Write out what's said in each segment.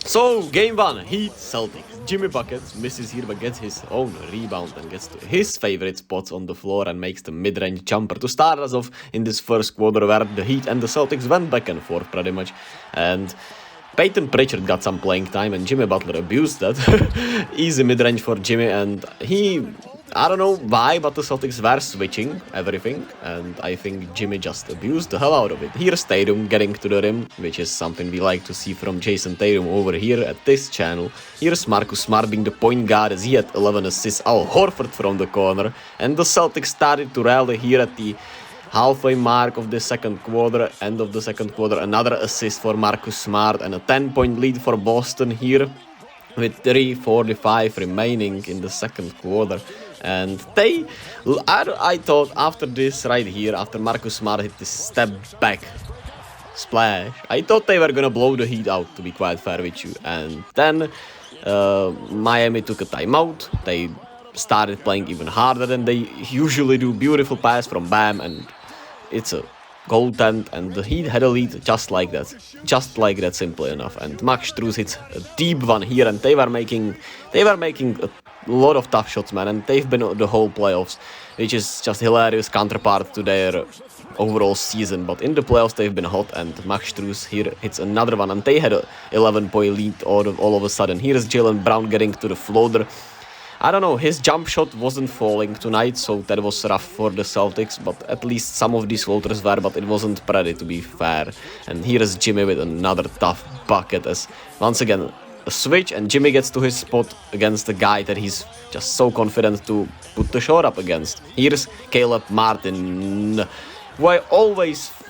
So, game 1, Heat Celtics. Jimmy Buckets misses here but gets his own rebound and gets to his favorite spots on the floor and makes the mid-range jumper to start us off in this first quarter where the Heat and the Celtics went back and forth pretty much. And Peyton Pritchard got some playing time and Jimmy Butler abused that. Easy mid-range for Jimmy, and I don't know why, but the Celtics were switching everything, and I think Jimmy just abused the hell out of it. Here's Tatum getting to the rim, which is something we like to see from Jason Tatum over here at this channel. Here's Marcus Smart being the point guard as he had 11 assists, Al Horford from the corner, and the Celtics started to rally here at the halfway mark of the second quarter, end of the second quarter. Another assist for Marcus Smart and a 10-point lead for Boston here with 3:45 remaining in the second quarter. And I thought after this right here, after Marcus Smart hit this step back splash, I thought they were gonna blow the Heat out, to be quite fair with you. And then Miami took a timeout. They started playing even harder than they usually do. Beautiful pass from Bam, and it's a goaltend, and the Heat had a lead just like that, simply enough. And Max Strus hits a deep one here, and they were making a lot of tough shots, man, and they've been the whole playoffs, which is just hilarious counterpart to their overall season. But in the playoffs they've been hot, and Max Strus here hits another one, and they had a 11-point lead all of a sudden. Here's Jaylen Brown getting to the floater. I don't know, his jump shot wasn't falling tonight, so that was rough for the Celtics, but at least some of these floaters were, but it wasn't pretty, to be fair. And here is Jimmy with another tough bucket, as once again a switch, and Jimmy gets to his spot against the guy that he's just so confident to put the shot up against. Here's Caleb Martin, who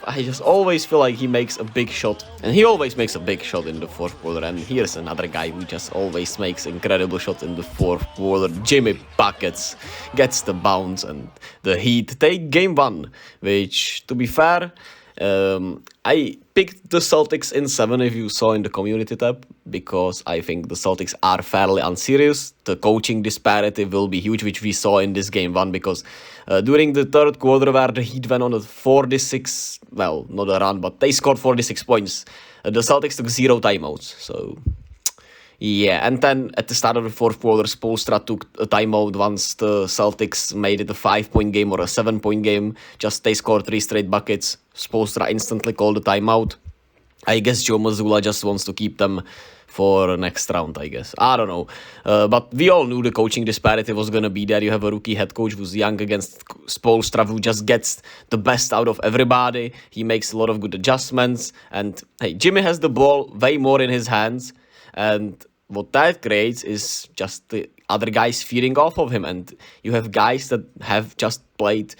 I just always feel like he makes a big shot, and he always makes a big shot in the fourth quarter. And here's another guy who just always makes incredible shots in the fourth quarter. Jimmy Buckets gets the bounce, and the Heat take game 1, which, to be fair, I picked the Celtics in 7 if you saw in the community tab, because I think the Celtics are fairly unserious. The coaching disparity will be huge, which we saw in this game 1, because during the third quarter where the Heat went on a 46, well, not a run, but they scored 46 points, the Celtics took 0 timeouts, so yeah. And then at the start of the fourth quarter, Spoelstra took a timeout once the Celtics made it a 5-point game or a 7-point game. Just they scored 3 straight buckets. Spoelstra instantly called a timeout. I guess Joe Mazzula just wants to keep them for next round, I guess. I don't know. But we all knew the coaching disparity was going to be there. You have a rookie head coach who's young against Spoelstra, who just gets the best out of everybody. He makes a lot of good adjustments. And hey, Jimmy has the ball way more in his hands. And what that creates is just the other guys feeding off of him. And you have guys that have just played,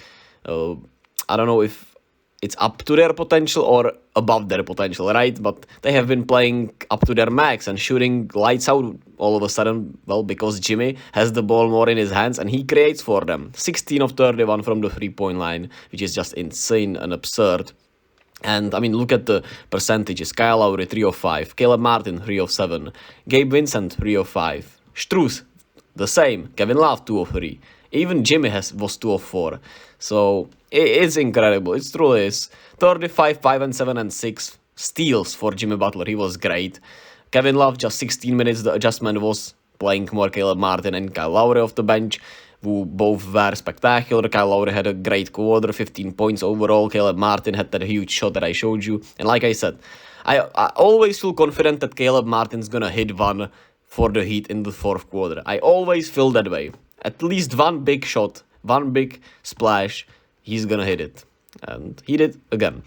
I don't know if it's up to their potential or above their potential, right? But they have been playing up to their max and shooting lights out all of a sudden, well, because Jimmy has the ball more in his hands and he creates for them. 16 of 31 from the 3-point line, which is just insane and absurd. And I mean, look at the percentages. Kyle Lowry, 3 of 5. Caleb Martin, 3 of 7. Gabe Vincent, 3 of 5. Strus, the same. Kevin Love, 2 of 3. Even Jimmy was 2 of 4. So it's incredible. It truly is. 35, 5 and 7 and 6 steals for Jimmy Butler. He was great. Kevin Love, just 16 minutes. The adjustment was playing more Caleb Martin and Kyle Lowry off the bench, who both were spectacular. Kyle Lowry had a great quarter, 15 points overall. Caleb Martin had that huge shot that I showed you. And like I said, I always feel confident that Caleb Martin's gonna hit one for the Heat in the fourth quarter. I always feel that way. At least one big shot, one big splash, he's gonna hit it. And he did again.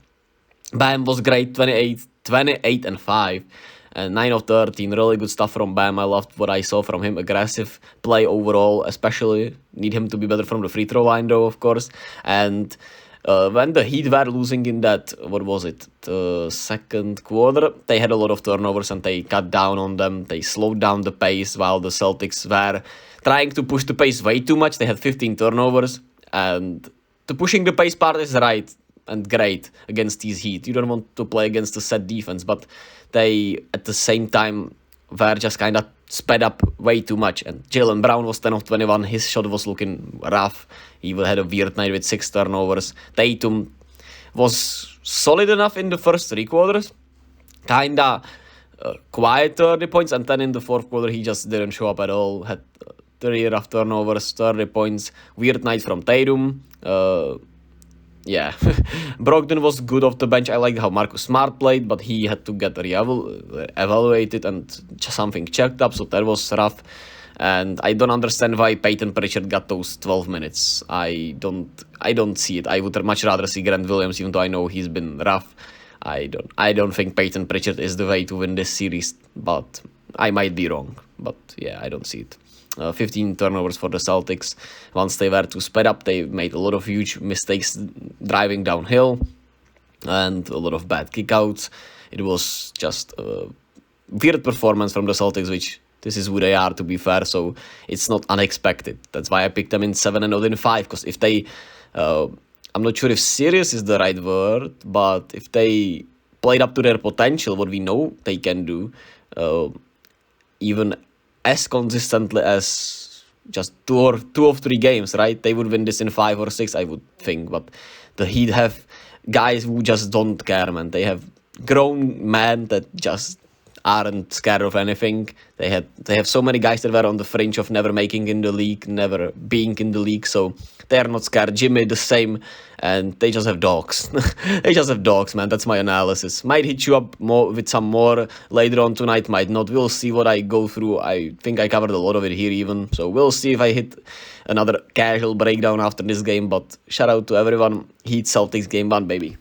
Bam was great, 28 and 5. And 9 of 13, really good stuff from Bam. I loved what I saw from him. Aggressive play overall, especially. Need him to be better from the free throw line, though, of course. And when the Heat were losing in that, what was it, the second quarter, they had a lot of turnovers and they cut down on them. They slowed down the pace while the Celtics were trying to push the pace way too much. They had 15 turnovers. And the pushing the pace part is right and great against these Heat. You don't want to play against a set defense, but they, at the same time, were just kind of sped up way too much. And Jaylen Brown was 10 of 21. His shot was looking rough. He had a weird night with 6 turnovers. Tatum was solid enough in the first 3 quarters. Kinda quiet 30 points, and then in the fourth quarter he just didn't show up at all. Had 3 rough turnovers, 30 points. Weird night from Tatum. Yeah, Brogdon was good off the bench. I liked how Marcus Smart played, but he had to get evaluated and something checked up, so that was rough. And I don't understand why Peyton Pritchard got those 12 minutes. I don't see it. I would much rather see Grant Williams, even though I know he's been rough. I don't think Peyton Pritchard is the way to win this series, but I might be wrong. But yeah, I don't see it. 15 turnovers for the Celtics. Once they were to sped up, they made a lot of huge mistakes driving downhill and a lot of bad kickouts. It was just a weird performance from the Celtics, which this is who they are, to be fair, so it's not unexpected. That's why I picked them in 7 and not in 5, because if they... I'm not sure if serious is the right word, but if they played up to their potential, what we know they can do, even as consistently as just two or three games, right? They would win this in 5 or 6, I would think. But the Heat have guys who just don't care, man. They have grown men that just aren't scared of anything. They have so many guys that were on the fringe of never making in the league, never being in the league, so they are not scared. Jimmy the same, and they just have dogs. They just have dogs, man. That's my analysis. Might hit you up more with some more later on tonight, might not. We'll see what I go through. I think I covered a lot of it here even, so we'll see if I hit another casual breakdown after this game. But shout out to everyone. Heat Celtics game 1, baby.